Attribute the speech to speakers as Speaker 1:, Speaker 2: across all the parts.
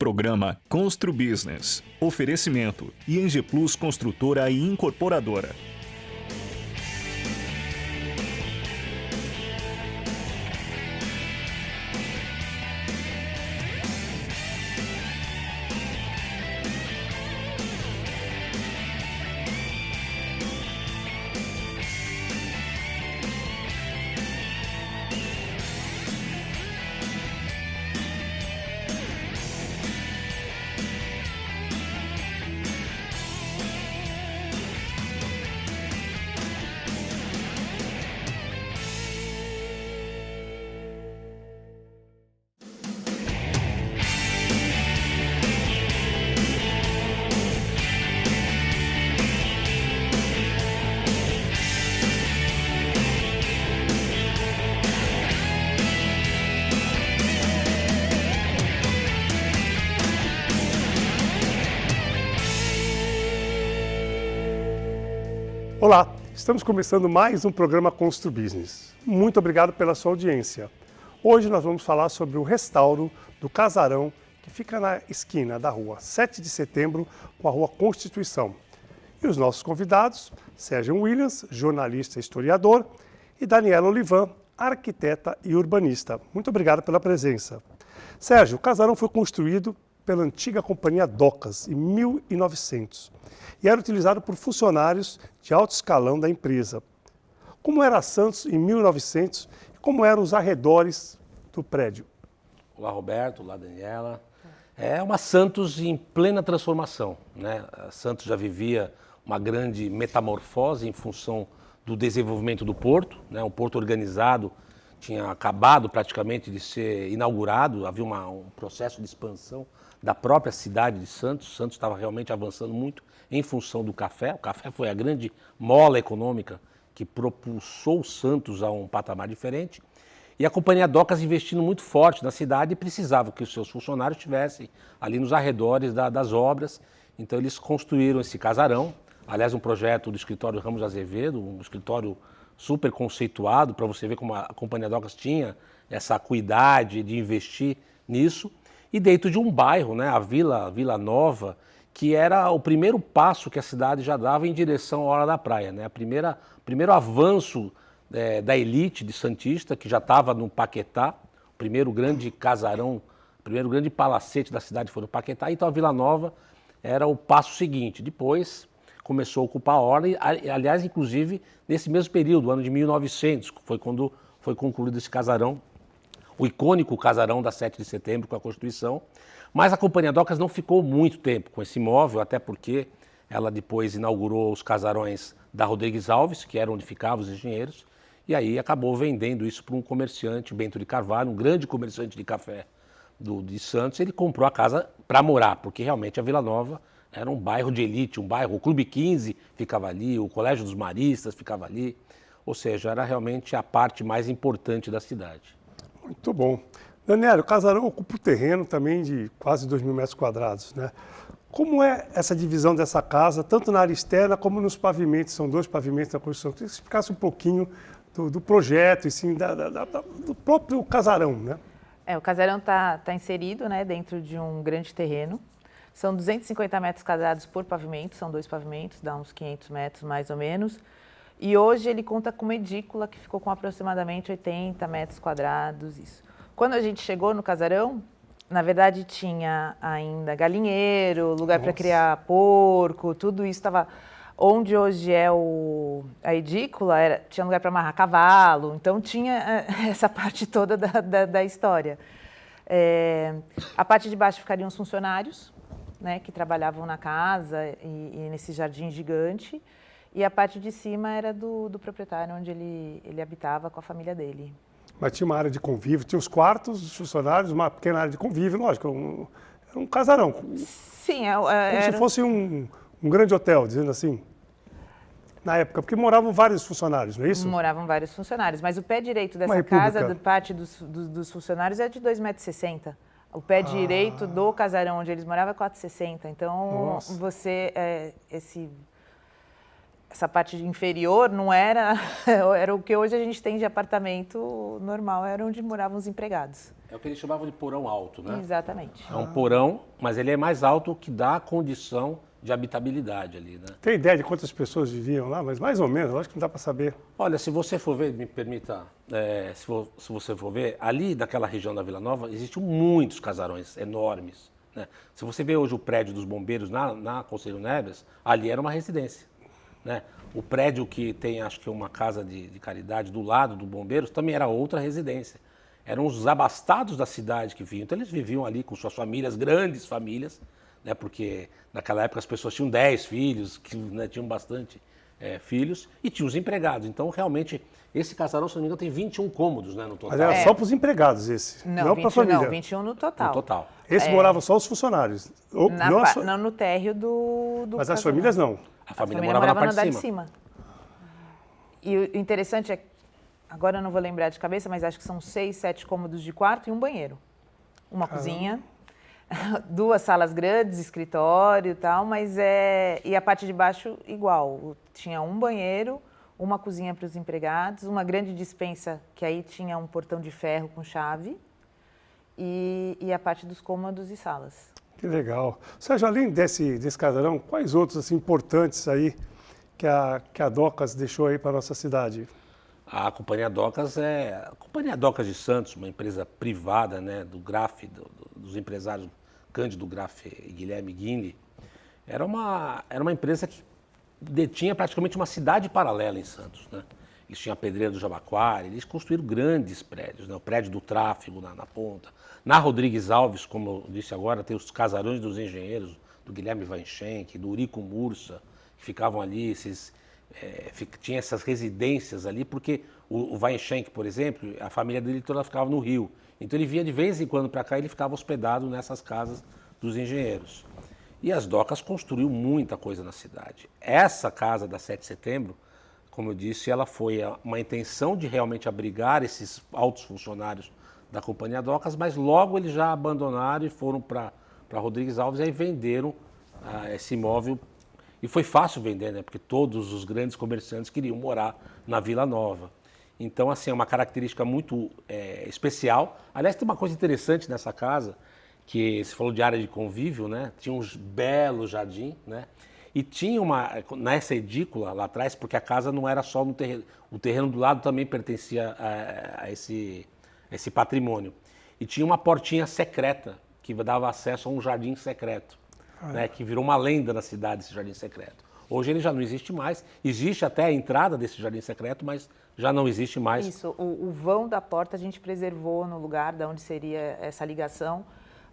Speaker 1: Programa Constru Business. Oferecimento ING Plus Construtora e Incorporadora.
Speaker 2: Olá, estamos começando mais um programa Constru Business. Muito obrigado pela sua audiência. Hoje nós vamos falar sobre o restauro do casarão que fica na esquina da rua 7 de setembro com a rua Constituição. E os nossos convidados, Sérgio Williams, jornalista e historiador, e Daniela Olivan, arquiteta e urbanista. Muito obrigado pela presença. Sérgio, o casarão foi construído pela antiga companhia Docas, em 1900, e era utilizado por funcionários de alto escalão da empresa. Como era Santos em 1900 e como eram os arredores do prédio?
Speaker 3: Olá, Roberto. Olá, Daniela. É uma Santos em plena transformação, né? A Santos já vivia uma grande metamorfose em função do desenvolvimento do porto, né? Um porto organizado tinha acabado praticamente de ser inaugurado, havia um processo de expansão da própria cidade de Santos. Santos estava realmente avançando muito em função do café. O café foi a grande mola econômica que propulsou Santos a um patamar diferente. E a Companhia Docas investindo muito forte na cidade e precisava que os seus funcionários estivessem ali nos arredores das obras. Então eles construíram esse casarão, aliás um projeto do escritório Ramos Azevedo, um escritório super conceituado, para você ver como a Companhia Docas tinha essa acuidade de investir nisso. E dentro de um bairro, né, a Vila Nova, que era o primeiro passo que a cidade já dava em direção à Orla da Praia, né? Primeiro avanço da elite de Santista, que já estava no Paquetá, o primeiro grande casarão, o primeiro grande palacete da cidade foi no Paquetá. Então a Vila Nova era o passo seguinte. Depois começou a ocupar a Orla, e, aliás, inclusive, nesse mesmo período, ano de 1900, foi quando foi concluído esse casarão, o icônico casarão da 7 de setembro com a Constituição. Mas a Companhia Docas não ficou muito tempo com esse imóvel, até porque ela depois inaugurou os casarões da Rodrigues Alves, que era onde ficavam os engenheiros, e aí acabou vendendo isso para um comerciante, Bento de Carvalho, um grande comerciante de café de Santos. Ele comprou a casa para morar, porque realmente a Vila Nova era um bairro de elite, um bairro, o Clube 15 ficava ali, o Colégio dos Maristas ficava ali, ou seja, era realmente a parte mais importante da cidade.
Speaker 2: Muito bom. Daniela, o casarão ocupa o terreno também de quase 2.000 metros quadrados, né? Como é essa divisão dessa casa, tanto na área externa como nos pavimentos? São 2 pavimentos da construção. Queria que você explicasse um pouquinho do projeto e sim, do próprio casarão, né?
Speaker 4: O casarão está inserido, né, dentro de um grande terreno. São 250 metros quadrados por pavimento, são 2 pavimentos, dá uns 500 metros mais ou menos. E hoje ele conta com uma edícula que ficou com aproximadamente 80 metros quadrados, isso. Quando a gente chegou no casarão, na verdade tinha ainda galinheiro, lugar para criar porco, tudo isso estava... Onde hoje é a edícula, tinha lugar para amarrar cavalo, então tinha essa parte toda da história. A parte de baixo ficariam os funcionários, né, que trabalhavam na casa e nesse jardim gigante. E a parte de cima era do proprietário, onde ele habitava com a família dele.
Speaker 2: Mas tinha uma área de convívio, tinha os quartos dos funcionários, uma pequena área de convívio, lógico, era um casarão.
Speaker 4: Sim,
Speaker 2: como se fosse um grande hotel, dizendo assim, na época, porque moravam vários funcionários, não é isso?
Speaker 4: Moravam vários funcionários, mas o pé direito dessa casa, da parte dos funcionários, é de 2,60 m. O pé direito do casarão onde eles moravam é 4,60 m. Então,
Speaker 2: Nossa.
Speaker 4: essa parte inferior não era, era o que hoje a gente tem de apartamento normal, era onde moravam os empregados.
Speaker 3: É o que eles chamavam de porão alto, né?
Speaker 4: Exatamente.
Speaker 3: É um porão, mas ele é mais alto, o que dá a condição de habitabilidade ali, né?
Speaker 2: Tem ideia de quantas pessoas viviam lá? Mas mais ou menos, eu acho que não dá para saber.
Speaker 3: Olha, se você for ver, me permita, se você for ver, ali naquela região da Vila Nova, existiam muitos casarões enormes, né? Se você vê hoje o prédio dos bombeiros na Conselheiro Neves, ali era uma residência, né? O prédio que tem, acho que uma casa de caridade do lado do bombeiros, também era outra residência. Eram os abastados da cidade que vinham, então eles viviam ali com suas famílias, grandes famílias, né? Porque naquela época as pessoas tinham 10 filhos, que, né, tinham bastante filhos, e tinham os empregados. Então, realmente, esse casarão, se não me engano, tem 21 cômodos, né, no total.
Speaker 2: Mas era só para os empregados esse, não para a família.
Speaker 4: Não, 21 no total.
Speaker 3: No total.
Speaker 2: Esse moravam só os funcionários.
Speaker 4: Não, no térreo do
Speaker 2: Mas as
Speaker 4: casarão.
Speaker 2: famílias não.
Speaker 3: A família morava na
Speaker 4: no
Speaker 3: parte
Speaker 4: andar
Speaker 3: de cima.
Speaker 4: E o interessante é, agora eu não vou lembrar de cabeça, mas acho que são 6, 7 cômodos de quarto e um banheiro. Uma cozinha, 2 salas grandes, escritório e tal, mas e a parte de baixo igual. Tinha um banheiro, uma cozinha para os empregados, uma grande despensa, que aí tinha um portão de ferro com chave, e a parte dos cômodos e salas.
Speaker 2: Que legal. Sérgio, além desse casarão, quais outros assim, importantes aí que a Docas deixou aí para a nossa cidade?
Speaker 3: A Companhia Docas a Companhia Docas de Santos, uma empresa privada, né, do Graff, dos empresários Cândido Graff e Guilherme Guinle. Era uma empresa que detinha praticamente uma cidade paralela em Santos, né? Eles tinham a Pedreira do Jabaquara, eles construíram grandes prédios, né? O prédio do tráfego na ponta. Na Rodrigues Alves, como eu disse agora, tem os casarões dos engenheiros, do Guilherme Weinschenck, do Urico Mursa, que ficavam ali, tinha essas residências ali, porque o Weinschenck, por exemplo, a família dele toda ficava no Rio. Então ele vinha de vez em quando para cá e ele ficava hospedado nessas casas dos engenheiros. E as Docas construiu muita coisa na cidade. Essa casa da 7 de setembro, como eu disse, ela foi uma intenção de realmente abrigar esses altos funcionários da Companhia Docas, mas logo eles já abandonaram e foram para Rodrigues Alves e aí venderam esse imóvel. E foi fácil vender, né? Porque todos os grandes comerciantes queriam morar na Vila Nova. Então, assim, é uma característica muito especial. Aliás, tem uma coisa interessante nessa casa, que você falou de área de convívio, né? Tinha uns belos jardim, né? E tinha nessa edícula lá atrás, porque a casa não era só no terreno, o terreno do lado também pertencia a esse patrimônio. E tinha uma portinha secreta, que dava acesso a um jardim secreto, né? Que virou uma lenda na cidade, esse jardim secreto. Hoje ele já não existe mais, existe até a entrada desse jardim secreto, mas já não existe mais.
Speaker 4: Isso, o vão da porta a gente preservou no lugar de onde seria essa ligação,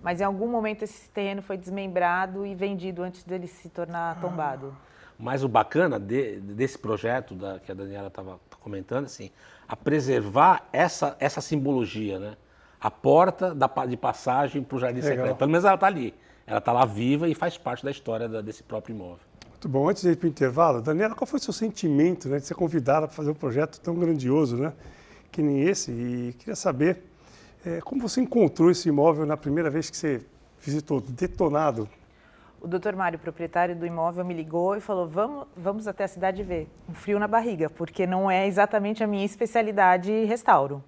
Speaker 4: mas em algum momento esse terreno foi desmembrado e vendido antes dele se tornar tombado.
Speaker 3: Mas o bacana desse projeto que a Daniela estava comentando, assim, a preservar essa simbologia, né? A porta de passagem para o jardim secreto. Pelo menos ela está ali. Ela está lá viva e faz parte da história desse próprio imóvel.
Speaker 2: Muito bom. Antes de ir para o intervalo, Daniela, qual foi o seu sentimento, né, de ser convidada para fazer um projeto tão grandioso, né, que nem esse? E queria saber como você encontrou esse imóvel na primeira vez que você visitou, detonado.
Speaker 4: O Dr. Mário, proprietário do imóvel, me ligou e falou, vamos até a cidade ver. Um frio na barriga, porque não é exatamente a minha especialidade restauro.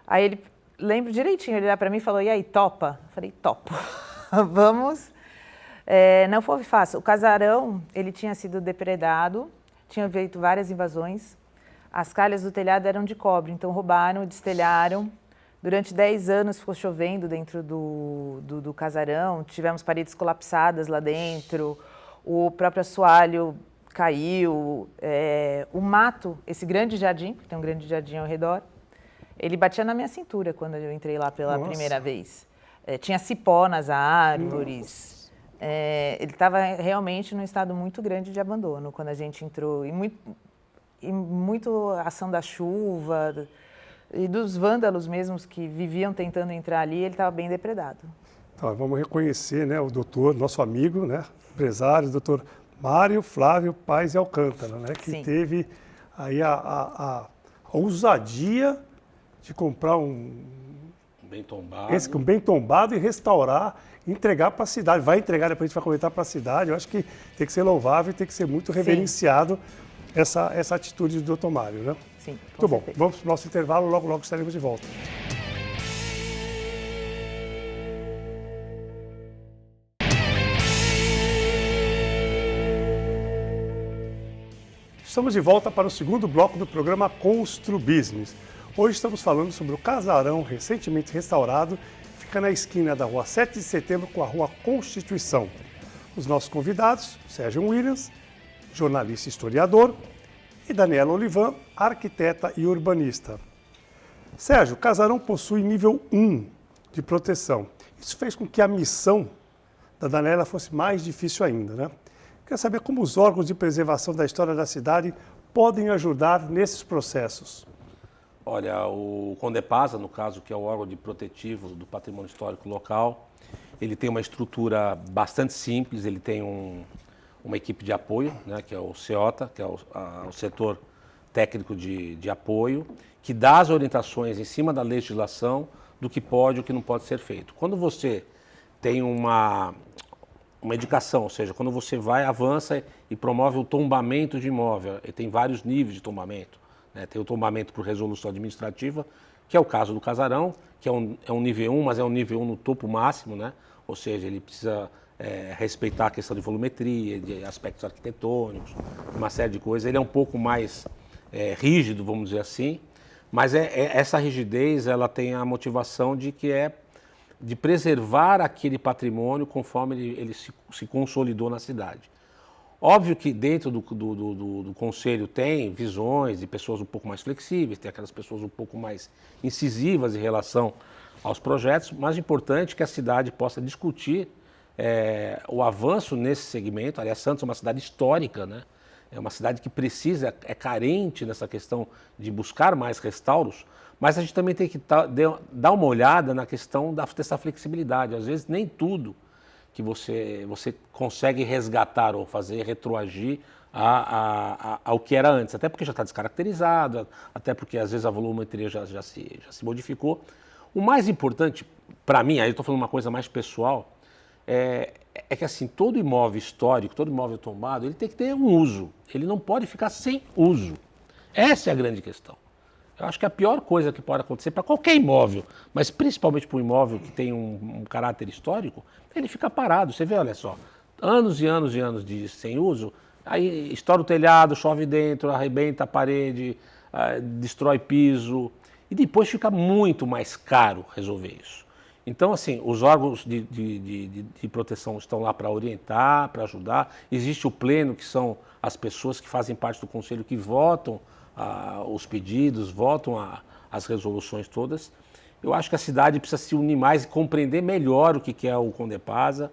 Speaker 4: Aí ele, lembro direitinho, ele olhou para mim e falou, e aí, topa? Eu falei, topo. Vamos. Não foi fácil. O casarão, ele tinha sido depredado, tinha feito várias invasões. As calhas do telhado eram de cobre, então roubaram, destelharam. Durante 10 anos ficou chovendo dentro do casarão, tivemos paredes colapsadas lá dentro, o próprio assoalho caiu, o mato, esse grande jardim, porque tem um grande jardim ao redor, ele batia na minha cintura quando eu entrei lá pela primeira vez. Tinha cipó nas árvores, ele estava realmente num estado muito grande de abandono quando a gente entrou, e muito ação da chuva e dos vândalos mesmos que viviam tentando entrar ali, ele estava bem depredado.
Speaker 2: Então, vamos reconhecer, né, o doutor, nosso amigo, né, empresário, doutor Mário Flávio Paes de Alcântara, né, que teve aí a ousadia de comprar um
Speaker 3: Bem tombado.
Speaker 2: Esse com bem tombado e restaurar, entregar para a cidade. Vai entregar, depois a gente vai comentar para a cidade. Eu acho que tem que ser louvável e tem que ser muito reverenciado essa atitude do Dr. Mário, né?
Speaker 4: Sim,
Speaker 2: Muito bom. Vamos para o nosso intervalo, logo estaremos de volta. Estamos de volta para o segundo bloco do programa Constru Business. Hoje estamos falando sobre o casarão recentemente restaurado, fica na esquina da rua 7 de setembro com a rua Constituição. Os nossos convidados, Sérgio Williams, jornalista e historiador, e Daniela Olivan, arquiteta e urbanista. Sérgio, o casarão possui nível 1 de proteção. Isso fez com que a missão da Daniela fosse mais difícil ainda, né? Quero saber como os órgãos de preservação da história da cidade podem ajudar nesses processos.
Speaker 3: Olha, o Condepasa, no caso, que é o órgão de protetivo do patrimônio histórico local, ele tem uma estrutura bastante simples, ele tem uma equipe de apoio, né, que é o CEOTA, que é o setor técnico de apoio, que dá as orientações em cima da legislação do que pode e o que não pode ser feito. Quando você tem uma indicação, ou seja, quando você avança e promove o tombamento de imóvel, e tem vários níveis de tombamento, né? Tem o tombamento por resolução administrativa, que é o caso do casarão, que é um nível 1, mas é um nível 1 no topo máximo, né? Ou seja, ele precisa respeitar a questão de volumetria, de aspectos arquitetônicos, uma série de coisas. Ele é um pouco mais rígido, vamos dizer assim, mas essa rigidez ela tem a motivação de preservar aquele patrimônio conforme ele se consolidou na cidade. Óbvio que dentro do conselho tem visões de pessoas um pouco mais flexíveis, tem aquelas pessoas um pouco mais incisivas em relação aos projetos, mas é importante que a cidade possa discutir o avanço nesse segmento. Aliás, Santos é uma cidade histórica, né? É uma cidade que é carente nessa questão de buscar mais restauros, mas a gente também tem que dar uma olhada na questão dessa flexibilidade. Às vezes nem tudo que você consegue resgatar ou fazer retroagir ao que era antes, até porque já está descaracterizado, até porque às vezes a volumetria já se modificou. O mais importante, para mim, aí eu estou falando uma coisa mais pessoal, é que assim, todo imóvel histórico, todo imóvel tombado, ele tem que ter um uso, ele não pode ficar sem uso. Essa é a grande questão. Eu acho que a pior coisa que pode acontecer para qualquer imóvel, mas principalmente para um imóvel que tem um caráter histórico, ele fica parado. Você vê, olha só, anos e anos e anos sem uso, aí estoura o telhado, chove dentro, arrebenta a parede, destrói piso, e depois fica muito mais caro resolver isso. Então, assim, os órgãos de proteção estão lá para orientar, para ajudar. Existe o pleno, que são as pessoas que fazem parte do conselho, que votam os pedidos, votam as resoluções todas. Eu acho que a cidade precisa se unir mais e compreender melhor o que é o Condepasa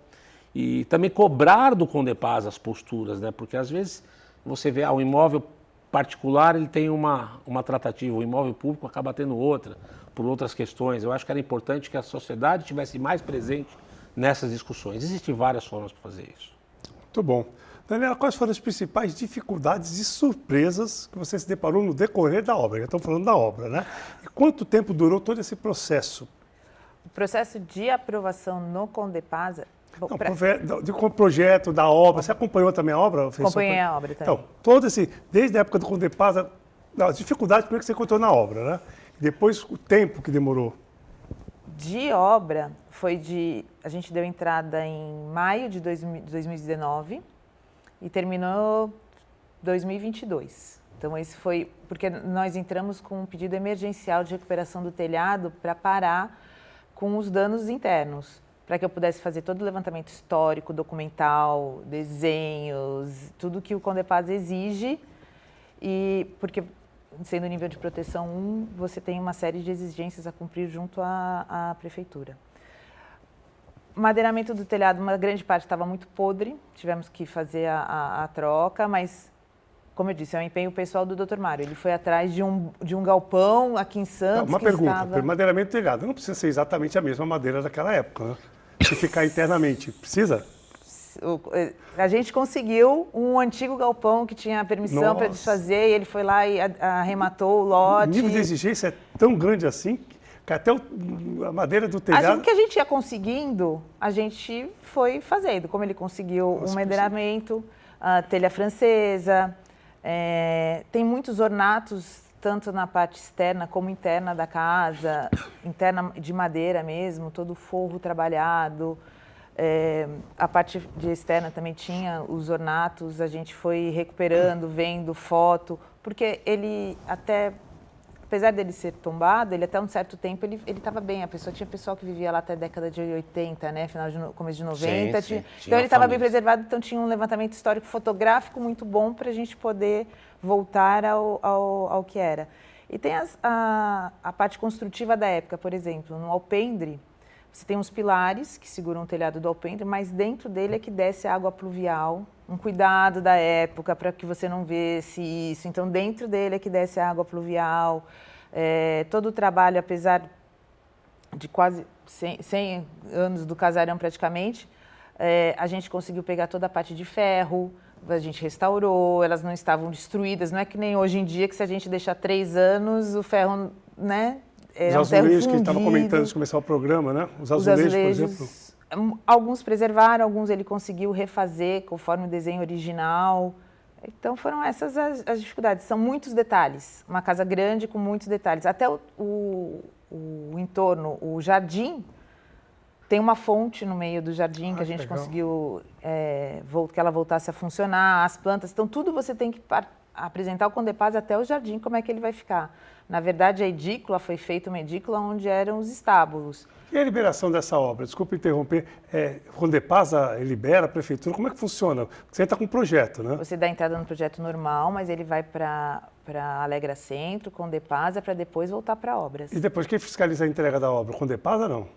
Speaker 3: e também cobrar do Condepasa as posturas, né? Porque às vezes você vê o imóvel particular, ele tem uma tratativa, o imóvel público acaba tendo outra, por outras questões. Eu acho que era importante que a sociedade estivesse mais presente nessas discussões. Existem várias formas para fazer isso.
Speaker 2: Muito bom. Daniela, quais foram as principais dificuldades e surpresas que você se deparou no decorrer da obra? Já estamos falando da obra, né? E quanto tempo durou todo esse processo?
Speaker 4: O processo de aprovação no Condepasa...
Speaker 2: Com o projeto da obra, você acompanhou também a obra?
Speaker 4: Acompanhei a obra também.
Speaker 2: Então, desde a época do Condepasa, as dificuldades primeiro que você encontrou na obra, né? E depois o tempo que demorou.
Speaker 4: De obra, a gente deu entrada em maio de 2019 e terminou 2022. Então, esse foi porque nós entramos com um pedido emergencial de recuperação do telhado para parar com os danos internos, para que eu pudesse fazer todo o levantamento histórico, documental, desenhos, tudo que o Condepasa exige, e porque, sendo nível de proteção 1, você tem uma série de exigências a cumprir junto à prefeitura. Madeiramento do telhado, uma grande parte estava muito podre, tivemos que fazer a troca, mas, como eu disse, é um empenho pessoal do Dr. Mário. Ele foi atrás de um galpão aqui em Santos.
Speaker 2: Uma pergunta, madeiramento do telhado não precisa ser exatamente a mesma madeira daquela época, né? Se ficar internamente, precisa?
Speaker 4: A gente conseguiu um antigo galpão que tinha permissão para desfazer, e ele foi lá e arrematou o lote.
Speaker 2: O nível de exigência é tão grande assim, que até a madeira do
Speaker 4: O
Speaker 2: telhado...
Speaker 4: que a gente ia conseguindo, a gente foi fazendo. Como ele conseguiu o madeiramento, a telha francesa, tem muitos ornatos, tanto na parte externa como interna da casa, interna de madeira mesmo, todo o forro trabalhado. A parte de externa também tinha os ornatos, a gente foi recuperando, vendo foto, porque ele até, apesar dele ser tombado, ele até um certo tempo ele estava bem. Tinha pessoal que vivia lá até a década de 80, né, começo de 90.
Speaker 3: Sim.
Speaker 4: Então ele estava bem preservado, então tinha um levantamento histórico fotográfico muito bom para a gente poder voltar ao que era. E tem a parte construtiva da época, por exemplo, no alpendre, você tem uns pilares que seguram o telhado do alpendre, mas dentro dele é que desce a água pluvial, um cuidado da época para que você não visse isso. Então, dentro dele é que desce a água pluvial. Todo o trabalho, apesar de quase 100 anos do casarão praticamente, a gente conseguiu pegar toda a parte de ferro, a gente restaurou, elas não estavam destruídas. Não é que nem hoje em dia, que se a gente deixar 3 anos, o ferro, né?
Speaker 2: Os azulejos que a gente estava comentando antes de começar o programa, né? Os azulejos, por exemplo.
Speaker 4: Alguns preservaram, alguns ele conseguiu refazer conforme o desenho original. Então foram essas as dificuldades. São muitos detalhes. Uma casa grande com muitos detalhes. Até o entorno, o jardim, tem uma fonte no meio do jardim que a gente
Speaker 2: legal.
Speaker 4: Conseguiu que ela voltasse a funcionar, as plantas. Então tudo você tem que apresentar o Condepaz até o jardim, como é que ele vai ficar. Na verdade, a edícula foi feita uma edícula onde eram os estábulos.
Speaker 2: E a liberação dessa obra? Desculpa interromper. O Condepaz libera a prefeitura? Como é que funciona? Você está com um projeto, né?
Speaker 4: Você dá entrada no projeto normal, mas ele vai para Alegra Centro, Condepaz, para depois voltar para obras.
Speaker 2: E depois, quem fiscaliza a entrega da obra? O Condepaz ou não?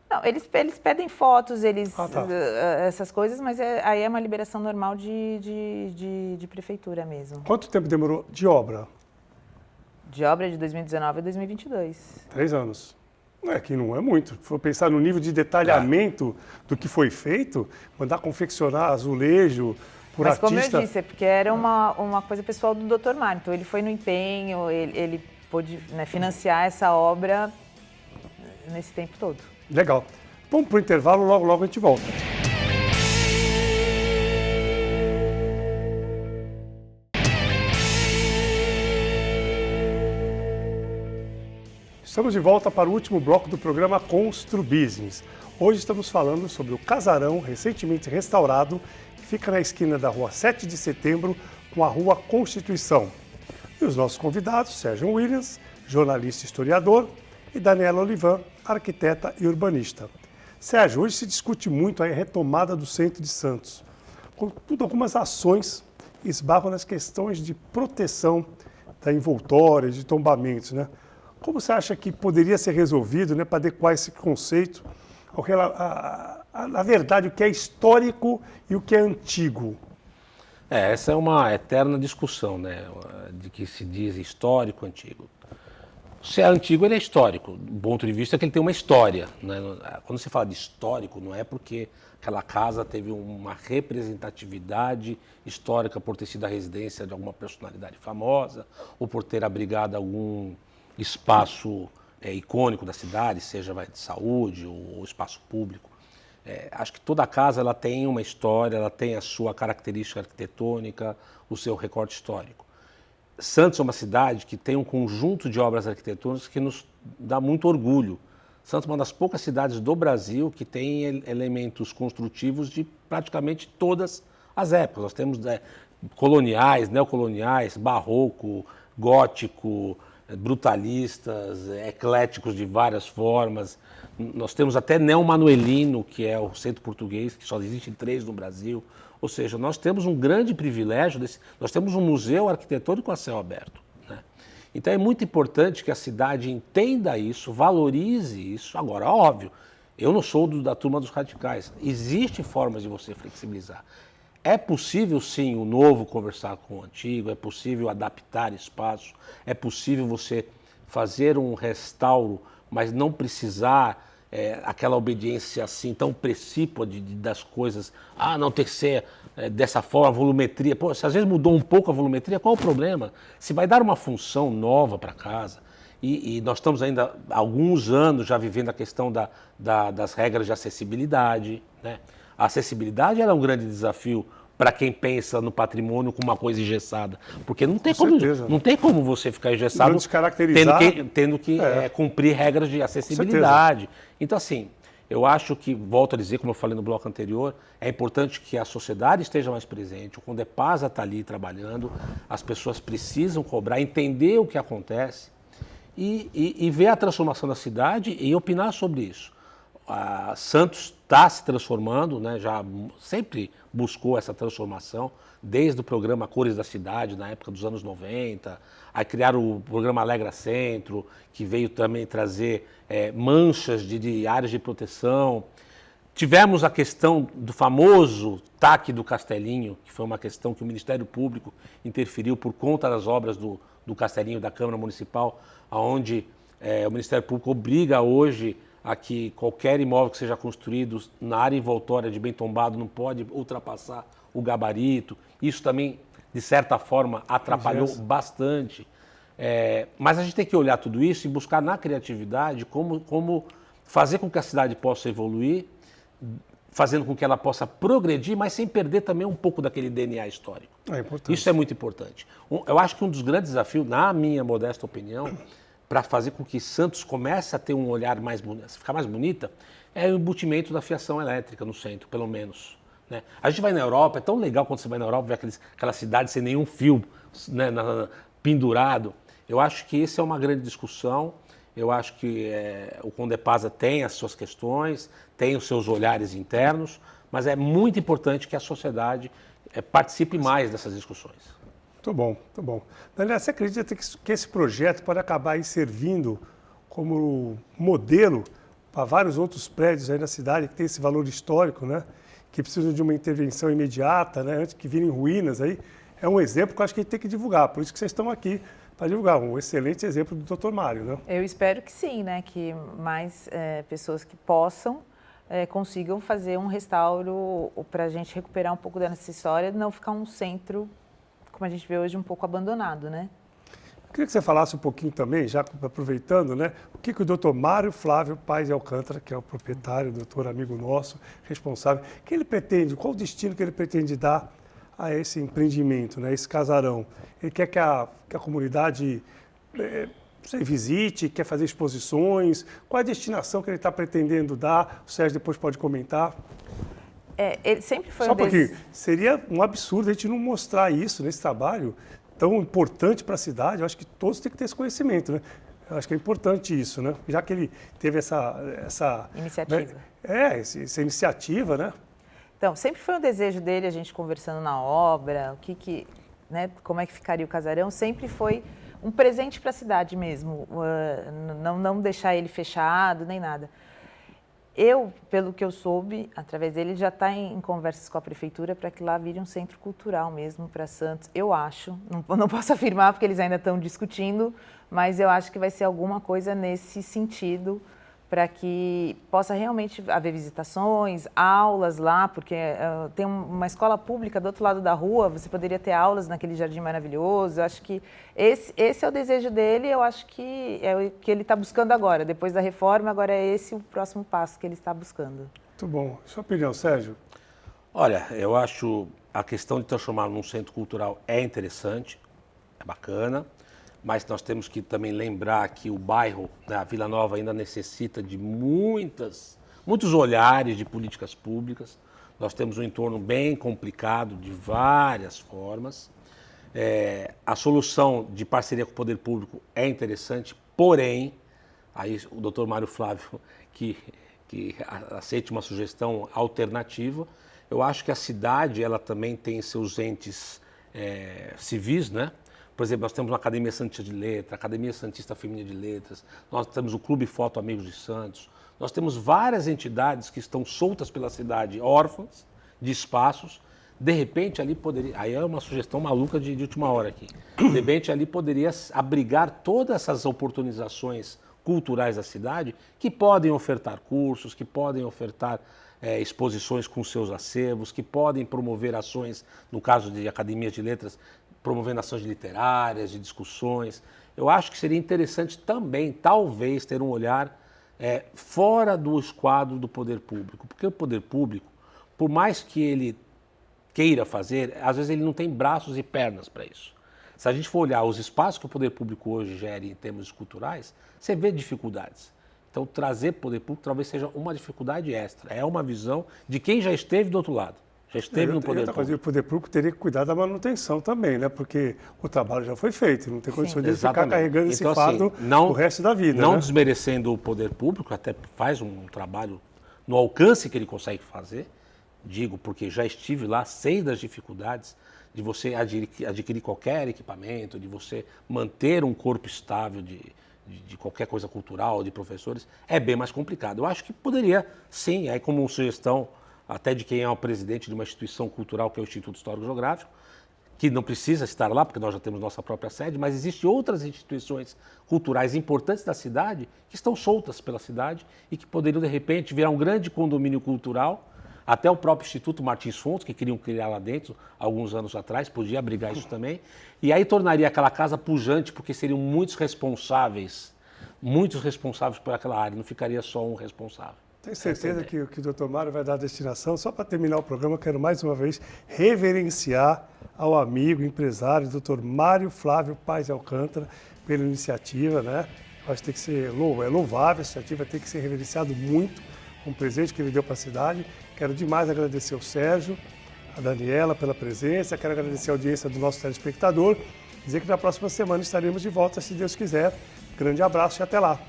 Speaker 4: Não, eles pedem fotos,
Speaker 2: tá.
Speaker 4: Essas coisas, mas aí é uma liberação normal de prefeitura mesmo.
Speaker 2: Quanto tempo demorou de obra?
Speaker 4: De obra de 2019 a 2022.
Speaker 2: 3 anos. Não é muito. Se for pensar no nível de detalhamento do que foi feito, mandar confeccionar azulejo por
Speaker 4: mas
Speaker 2: artista...
Speaker 4: como eu disse, é porque era uma coisa pessoal do Dr. Mário. Então ele foi no empenho, ele pôde, né, financiar essa obra nesse tempo todo.
Speaker 2: Legal. Vamos para o intervalo, logo a gente volta. Estamos de volta para o último bloco do programa Constru Business. Hoje estamos falando sobre o casarão recentemente restaurado, que fica na esquina da rua 7 de setembro com a rua Constituição. E os nossos convidados, Sérgio Williams, jornalista e historiador, e Daniela Olivan, arquiteta e urbanista. Sérgio, hoje se discute muito a retomada do centro de Santos. Contudo, algumas ações esbarram nas questões de proteção da envoltória, de tombamentos, né? Como você acha que poderia ser resolvido, né, para adequar esse conceito na verdade, o que é histórico e o que é antigo?
Speaker 3: Essa é uma eterna discussão, né, de que se diz histórico, antigo. Se é antigo, ele é histórico, do ponto de vista que ele tem uma história, né? Quando se fala de histórico, não é porque aquela casa teve uma representatividade histórica por ter sido a residência de alguma personalidade famosa ou por ter abrigado algum espaço icônico da cidade, seja de saúde ou espaço público. Acho que toda casa ela tem uma história, ela tem a sua característica arquitetônica, o seu recorte histórico. Santos é uma cidade que tem um conjunto de obras arquitetônicas que nos dá muito orgulho. Santos é uma das poucas cidades do Brasil que tem elementos construtivos de praticamente todas as épocas. Nós temos coloniais, neocoloniais, barroco, gótico, brutalistas, ecléticos de várias formas. Nós temos até neomanuelino, que é o centro português, que só existe 3 no Brasil. Ou seja, nós temos um grande privilégio, nós temos um museu arquitetônico a céu aberto, né? Então é muito importante que a cidade entenda isso, valorize isso. Agora, óbvio, eu não sou da turma dos radicais. Existem formas de você flexibilizar. É possível, sim, o novo conversar com o antigo, é possível adaptar espaços, é possível você fazer um restauro, mas não precisar aquela obediência assim tão precípua das coisas. Não tem que ser dessa forma, a volumetria. Pô, se às vezes mudou um pouco a volumetria, qual o problema? Se vai dar uma função nova para a casa, E nós estamos ainda há alguns anos já vivendo a questão das regras de acessibilidade, né? A acessibilidade ela é um grande desafio para quem pensa no patrimônio com uma coisa engessada. Porque não tem como você ficar engessado tendo que cumprir regras de acessibilidade. Então, assim, eu acho que, volto a dizer, como eu falei no bloco anterior, é importante que a sociedade esteja mais presente, o Condepasa está ali trabalhando, as pessoas precisam cobrar, entender o que acontece e ver a transformação da cidade e opinar sobre isso. A Santos está se transformando, né, já sempre buscou essa transformação, desde o programa Cores da Cidade, na época dos anos 90, aí criaram o programa Alegra Centro, que veio também trazer manchas de áreas de proteção. Tivemos a questão do famoso TAC do Castelinho, que foi uma questão que o Ministério Público interferiu por conta das obras do Castelinho da Câmara Municipal, onde o Ministério Público obriga hoje a que qualquer imóvel que seja construído na área envoltória de bem tombado não pode ultrapassar o gabarito. Isso também, de certa forma, atrapalhou bastante. Mas a gente tem que olhar tudo isso e buscar na criatividade como fazer com que a cidade possa evoluir, fazendo com que ela possa progredir, mas sem perder também um pouco daquele DNA histórico.
Speaker 2: É importante.
Speaker 3: Isso é muito importante. Eu acho que um dos grandes desafios, na minha modesta opinião, para fazer com que Santos comece a ter um olhar mais bonito, ficar mais bonita, é o embutimento da fiação elétrica no centro, pelo menos. Né? A gente vai na Europa, é tão legal quando você vai na Europa ver aquela cidade sem nenhum fio, né, pendurado. Eu acho que essa é uma grande discussão. Eu acho que o Condepasa tem as suas questões, tem os seus olhares internos, mas é muito importante que a sociedade participe mais dessas discussões.
Speaker 2: Muito bom, muito bom. Daniela, você acredita que esse projeto pode acabar aí servindo como modelo para vários outros prédios aí na cidade que tem esse valor histórico, né? Que precisam de uma intervenção imediata, né? Antes que virem ruínas aí? É um exemplo que eu acho que a gente tem que divulgar, por isso que vocês estão aqui para divulgar. Um excelente exemplo do Dr. Mário, né?
Speaker 4: Eu espero que sim, né? Que mais pessoas que possam consigam fazer um restauro para a gente recuperar um pouco dessa história, não ficar um centro, como a gente vê hoje, um pouco abandonado, né?
Speaker 2: Eu queria que você falasse um pouquinho também, já aproveitando, né? O que o Dr. Mário Flávio Paes de Alcântara, que é o proprietário, doutor amigo nosso, responsável, que ele pretende, qual o destino que ele pretende dar a esse empreendimento, né? Esse casarão? Ele quer que a comunidade você visite, quer fazer exposições? Qual a destinação que ele está pretendendo dar? O Sérgio depois pode comentar.
Speaker 4: Ele sempre foi
Speaker 2: Só um pouquinho. Seria um absurdo a gente não mostrar isso nesse trabalho tão importante para a cidade. Eu acho que todos têm que ter esse conhecimento, né? Eu acho que é importante isso, né? Já que ele teve essa
Speaker 4: iniciativa.
Speaker 2: Essa iniciativa, né?
Speaker 4: Então, sempre foi um desejo dele, a gente conversando na obra, né, como é que ficaria o casarão, sempre foi um presente para a cidade mesmo, não deixar ele fechado, nem nada. Eu, pelo que eu soube, através dele, já está em conversas com a prefeitura para que lá vire um centro cultural mesmo para Santos. Eu acho, não posso afirmar porque eles ainda estão discutindo, mas eu acho que vai ser alguma coisa nesse sentido para que possa realmente haver visitações, aulas lá, porque tem uma escola pública do outro lado da rua, você poderia ter aulas naquele jardim maravilhoso. Eu acho que esse é o desejo dele, eu acho que é o que ele está buscando agora. Depois da reforma, agora é esse o próximo passo que ele está buscando.
Speaker 2: Muito bom. Sua opinião, Sérgio?
Speaker 3: Olha, eu acho a questão de transformar num centro cultural é interessante, é bacana. Mas nós temos que também lembrar que o bairro, né, a Vila Nova, ainda necessita de muitos olhares de políticas públicas. Nós temos um entorno bem complicado de várias formas. A solução de parceria com o poder público é interessante, porém, aí o doutor Mário Flávio, que aceite uma sugestão alternativa, eu acho que a cidade ela também tem seus entes civis, né? Por exemplo, nós temos a Academia Santista de Letras, a Academia Santista Feminina de Letras, nós temos o Clube Foto Amigos de Santos, nós temos várias entidades que estão soltas pela cidade, órfãs de espaços. De repente ali poderia, aí é uma sugestão maluca de última hora aqui, de repente ali poderia abrigar todas essas oportunizações culturais da cidade que podem ofertar cursos, que podem ofertar exposições com seus acervos, que podem promover ações, no caso de academias de letras, promovendo ações literárias, de discussões. eu acho que seria interessante também, talvez, ter um olhar fora do esquadro do poder público. Porque o poder público, por mais que ele queira fazer, às vezes ele não tem braços e pernas para isso. Se a gente for olhar os espaços que o poder público hoje gera em termos culturais, você vê dificuldades. Então, trazer poder público talvez seja uma dificuldade extra. É uma visão de quem já esteve do outro lado. Já esteve no poder público.
Speaker 2: O poder público teria que cuidar da manutenção também, né? Porque o trabalho já foi feito, não tem condições de ficar carregando esse fardo o resto da vida.
Speaker 3: Não
Speaker 2: né?
Speaker 3: desmerecendo o poder público, até faz um trabalho no alcance que ele consegue fazer. Digo, porque já estive lá, sei das dificuldades de você adquirir qualquer equipamento, de você manter um corpo estável de qualquer coisa cultural, de professores, é bem mais complicado. Eu acho que poderia, sim, aí como sugestão até de quem é o presidente de uma instituição cultural, que é o Instituto Histórico Geográfico, que não precisa estar lá, porque nós já temos nossa própria sede, mas existem outras instituições culturais importantes da cidade que estão soltas pela cidade e que poderiam, de repente, virar um grande condomínio cultural. Até o próprio Instituto Martins Fontes, que queriam criar lá dentro, alguns anos atrás, podia abrigar isso também. E aí tornaria aquela casa pujante, porque seriam muitos responsáveis por aquela área, não ficaria só um responsável.
Speaker 2: Tenho certeza que o Dr. Mário vai dar a destinação. Só para terminar o programa, quero mais uma vez reverenciar ao amigo, empresário, Dr. Mário Flávio Paes de Alcântara, pela iniciativa, né? Acho que tem que ser louvável, a iniciativa tem que ser reverenciado muito com o presente que ele deu para a cidade. Quero demais agradecer ao Sérgio, a Daniela pela presença, quero agradecer a audiência do nosso telespectador, dizer que na próxima semana estaremos de volta, se Deus quiser. Grande abraço e até lá.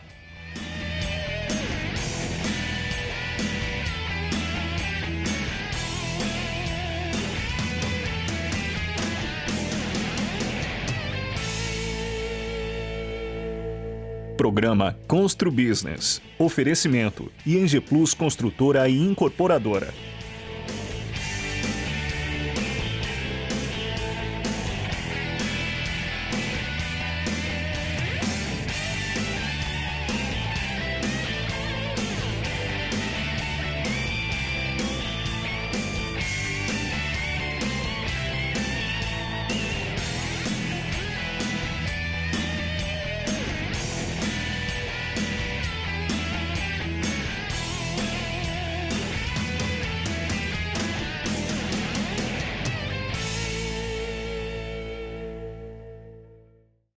Speaker 1: Programa Constru Business. Oferecimento ING Plus Construtora e Incorporadora.